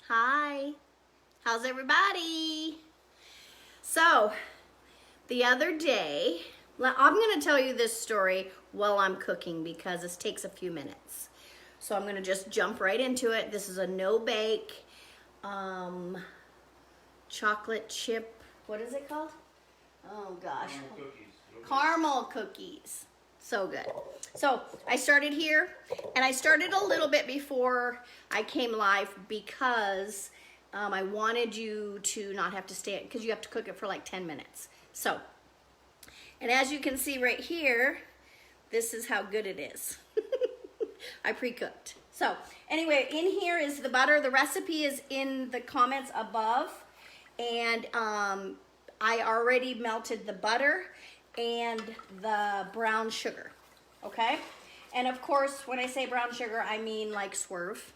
Hi, how's everybody? So, the other day, I'm gonna tell you this story while I'm cooking because this takes a few minutes. So I'm gonna just jump right into it. This is a no-bake chocolate chip, what is it called? Oh gosh. Caramel cookies. Caramel cookies. So good. So I started here, and I started a little bit before I came live because I wanted you to not have to stay, because you have to cook it for like 10 minutes. So, and as you can see right here, this is how good it is. I pre-cooked. So anyway, in here is the butter. The recipe is in the comments above, and I already melted the butter and the brown sugar, okay? And of course, when I say brown sugar, I mean like Swerve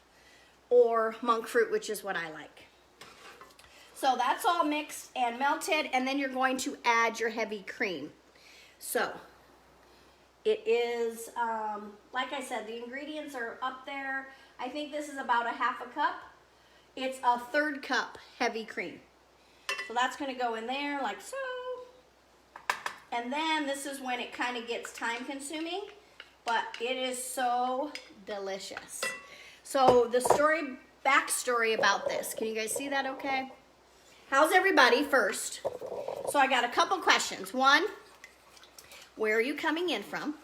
or monk fruit, which is what I like. So that's all mixed and melted, and then you're going to add your heavy cream. So it is, like I said, the ingredients are up there. I think this is about a half a cup. It's a 1/3 cup heavy cream. So that's gonna go in there like so. And then this is when it kind of gets time consuming, but it is so delicious. So the backstory about this, can you guys see that okay? How's everybody first? So I got a couple questions. One, where are you coming in from?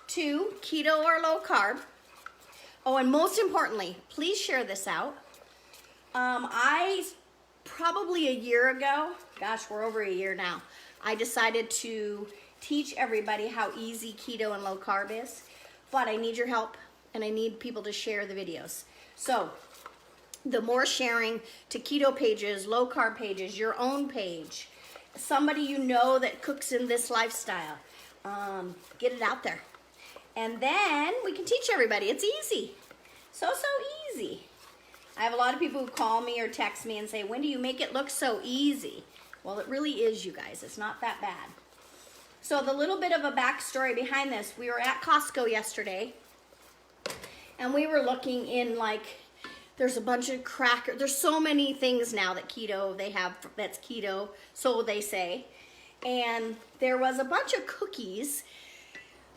2, keto or low carb? Oh, and most importantly, please share this out. I probably a year ago, gosh, we're over a year now, I decided to teach everybody how easy keto and low carb is, but I need your help and I need people to share the videos. So the more sharing to keto pages, low carb pages, your own page, somebody you know that cooks in this lifestyle, get it out there. And then we can teach everybody. It's easy. So easy. I have a lot of people who call me or text me and say, when do you make it look so easy? Well, it really is, you guys. It's not that bad. So the little bit of a backstory behind this, we were at Costco yesterday, and we were looking in like, there's a bunch of crackers. There's so many things now that keto, they have that's keto, so they say. And there was a bunch of cookies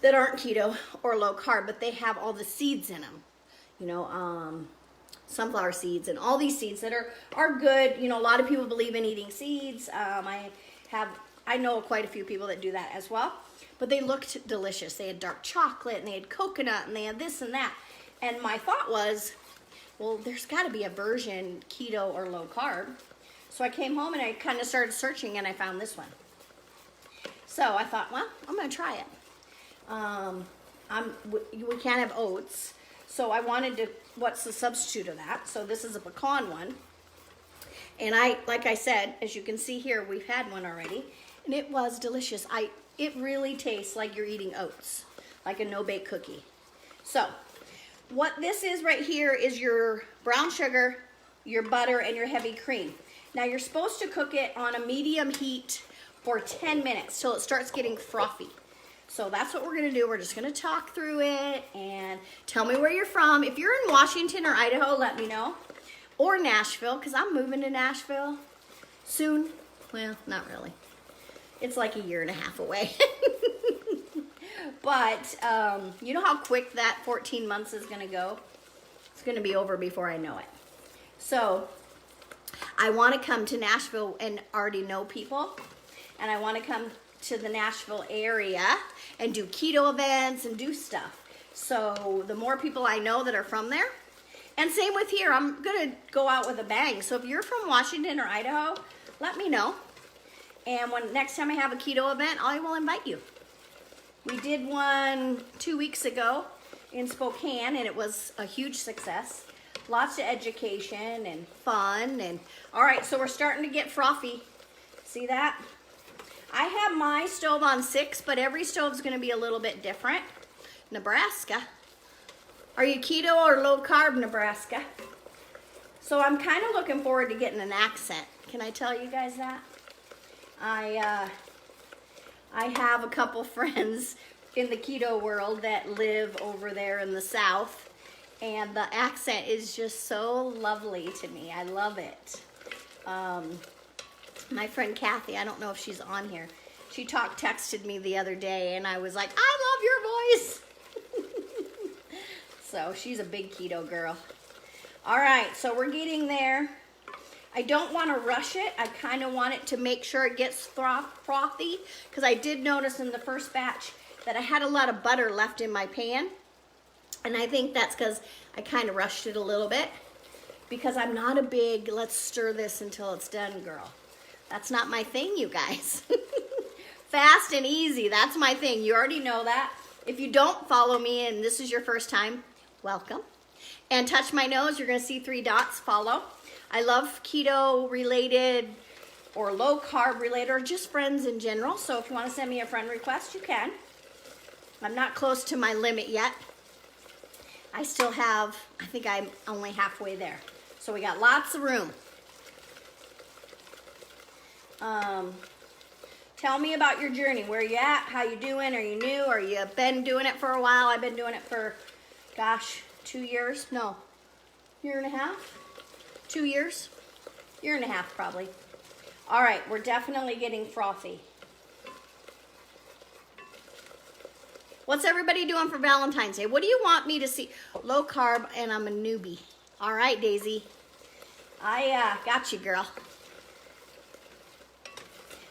that aren't keto or low carb, but they have all the seeds in them. You know, sunflower seeds and all these seeds that are good. You know, a lot of people believe in eating seeds. I know quite a few people that do that as well, but they looked delicious. They had dark chocolate and they had coconut and they had this and that. And my thought was, well, there's got to be a version keto or low carb. So I came home and I kind of started searching and I found this one. So I thought, well, I'm going to try it. We can't have oats. So I wanted to, what's the substitute of that? So this is a pecan one. And like I said, as you can see here, we've had one already. And it was delicious. It really tastes like you're eating oats, like a no-bake cookie. So what this is right here is your brown sugar, your butter, and your heavy cream. Now you're supposed to cook it on a medium heat for 10 minutes till it starts getting frothy. So that's what we're gonna do. We're just gonna talk through it and tell me where you're from. If you're in Washington or Idaho, let me know. Or Nashville, because I'm moving to Nashville soon. Well, not really. It's like a year and a half away. But you know how quick that 14 months is gonna go? It's gonna be over before I know it. So I wanna come to Nashville and already know people. And I wanna come to the Nashville area and do keto events and do stuff. So the more people I know that are from there, and same with here, I'm gonna go out with a bang. So if you're from Washington or Idaho, let me know. And when next time I have a keto event, I will invite you. We did one 2 weeks ago in Spokane and it was a huge success. Lots of education and fun. And all right, so we're starting to get frothy. See that? I have my stove on 6, but every stove's gonna be a little bit different. Nebraska. Are you keto or low carb, Nebraska? So I'm kind of looking forward to getting an accent. Can I tell you guys that? I have a couple friends in the keto world that live over there in the South, And the accent is just so lovely to me. I love it. My friend Kathy, I don't know if she's on here. She texted me the other day, and I was like, I love your voice. So she's a big keto girl. All right, so we're getting there. I don't want to rush it. I kind of want it to make sure it gets frothy, because I did notice in the first batch that I had a lot of butter left in my pan. And I think that's because I kind of rushed it a little bit, because I'm not a big, let's stir this until it's done girl. That's not my thing, you guys. Fast and easy, that's my thing. You already know that. If you don't follow me and this is your first time, welcome. And touch my nose, you're gonna see 3 dots, follow. I love keto related or low carb related or just friends in general. So if you wanna send me a friend request, you can. I'm not close to my limit yet. I still have, I think I'm only halfway there. So we got lots of room. Tell me about your journey. Where you at? How you doing? Are you new? Are you been doing it for a while? I've been doing it for, gosh, 2 years? No, year and a half? 2 years? Year and a half probably. All right, we're definitely getting frothy. What's everybody doing for Valentine's Day? What do you want me to see? Low carb, and I'm a newbie. All right, Daisy. I got you, girl.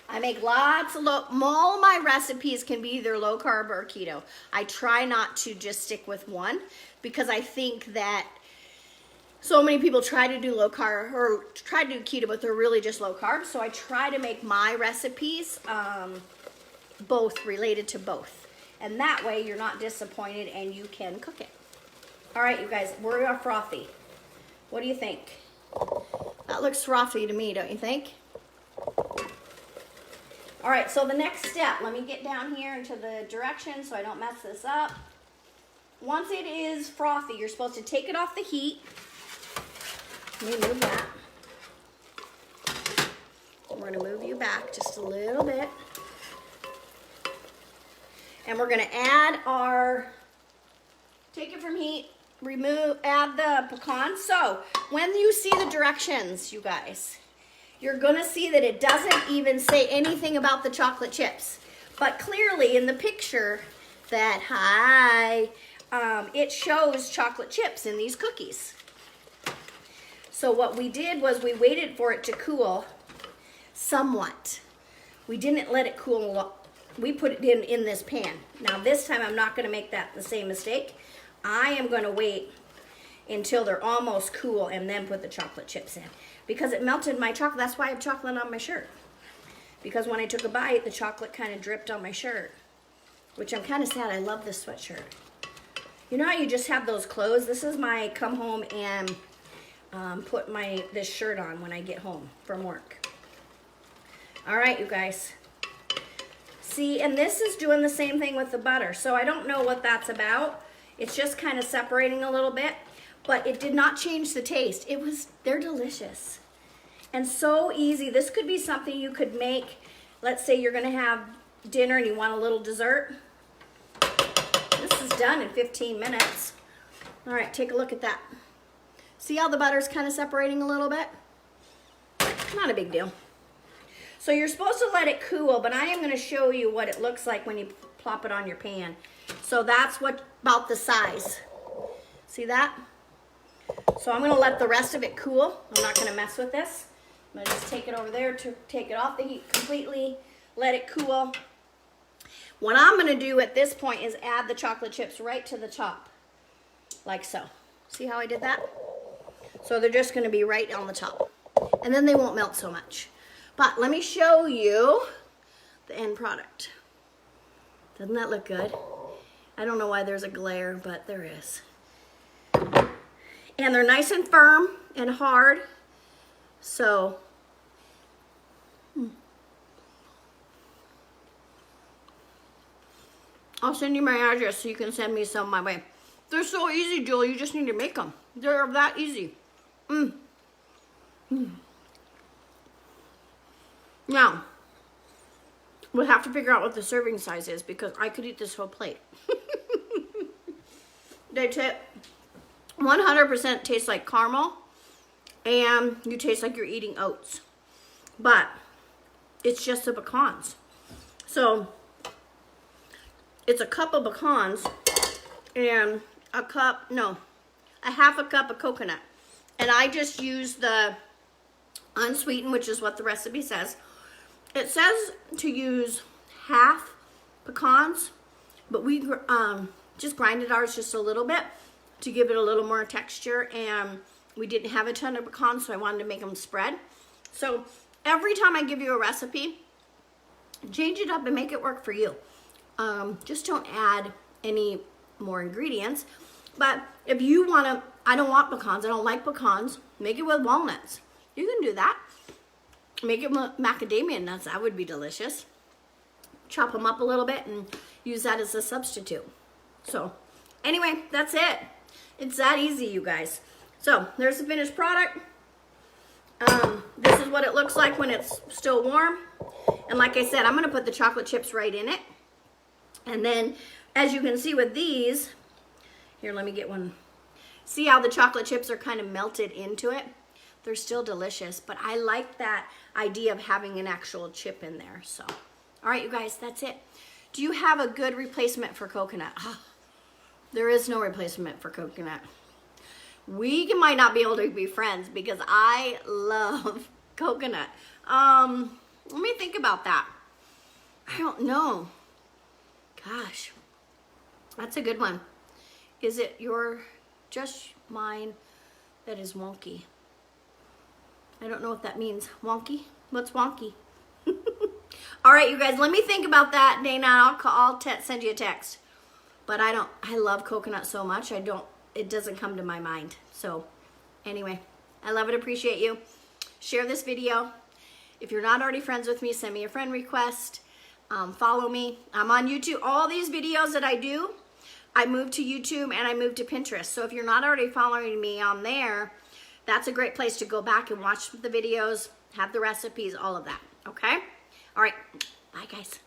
I make lots of all my recipes can be either low carb or keto. I try not to just stick with one, because I think that so many people try to do low carb or try to do keto, but they're really just low carb. So I try to make my recipes both related to both. And that way you're not disappointed and you can cook it. All right, you guys, we're frothy. What do you think? That looks frothy to me, don't you think? All right, so the next step, let me get down here into the directions so I don't mess this up. Once it is frothy, you're supposed to take it off the heat. Let me move that. We're gonna move you back just a little bit. And we're gonna add our, take it from heat, add the pecan. So when you see the directions, you guys, you're gonna see that it doesn't even say anything about the chocolate chips. But clearly in the picture that, it shows chocolate chips in these cookies. So what we did was we waited for it to cool somewhat. We didn't let it cool. We put it in this pan. Now this time I'm not gonna make that the same mistake. I am gonna wait until they're almost cool and then put the chocolate chips in. Because it melted my chocolate. That's why I have chocolate on my shirt. Because when I took a bite, the chocolate kind of dripped on my shirt. Which I'm kind of sad. I love this sweatshirt. You know how you just have those clothes? This is my come home and put this shirt on when I get home from work. All right, you guys. See, and this is doing the same thing with the butter. So I don't know what that's about. It's just kind of separating a little bit. But it did not change the taste. They're delicious. And so easy. This could be something you could make. Let's say you're gonna have dinner and you want a little dessert. This is done in 15 minutes. All right, take a look at that. See how the butter's kind of separating a little bit? Not a big deal. So you're supposed to let it cool, but I am gonna show you what it looks like when you plop it on your pan. So that's about the size. See that? So I'm gonna let the rest of it cool. I'm not gonna mess with this. I'm gonna just take it over there to take it off the heat completely, let it cool. What I'm gonna do at this point is add the chocolate chips right to the top, like so. See how I did that? So they're just gonna be right on the top. And then they won't melt so much. But let me show you the end product. Doesn't that look good? I don't know why there's a glare, but there is. And they're nice and firm and hard. So, I'll send you my address so you can send me some my way. They're so easy, Julie. You just need to make them. They're that easy. Now, we'll have to figure out what the serving size is because I could eat this whole plate. Day tip. 100% tastes like caramel, and you taste like you're eating oats. But it's just the pecans. So it's a cup of pecans and a half a cup of coconut. And I just use the unsweetened, which is what the recipe says. It says to use half pecans, but we just grinded ours just a little bit to give it a little more texture, and we didn't have a ton of pecans, so I wanted to make them spread. So every time I give you a recipe, change it up and make it work for you. Just don't add any more ingredients. But if you want to, I don't want pecans, I don't like pecans, make it with walnuts. You can do that. Make it with macadamia nuts, that would be delicious. Chop them up a little bit and use that as a substitute. So anyway, that's it. It's that easy, you guys. So there's the finished product. This is what it looks like when it's still warm. And like I said, I'm gonna put the chocolate chips right in it. And then, as you can see with these, here, let me get one. See how the chocolate chips are kind of melted into it? They're still delicious, but I like that idea of having an actual chip in there. So, all right, you guys, that's it. Do you have a good replacement for coconut? Oh, there is no replacement for coconut. We might not be able to be friends because I love coconut. Let me think about that. I don't know. Gosh, that's a good one. Is it just mine that is wonky? I don't know what that means. Wonky? What's wonky? All right, you guys, let me think about that, Dana. I'll send you a text. But I love coconut so much, it doesn't come to my mind. So anyway, I love and appreciate you. Share this video. If you're not already friends with me, send me a friend request. Follow me. I'm on YouTube. All these videos that I do, I moved to YouTube and I moved to Pinterest. So if you're not already following me on there, that's a great place to go back and watch the videos, have the recipes, all of that. Okay? All right. Bye, guys.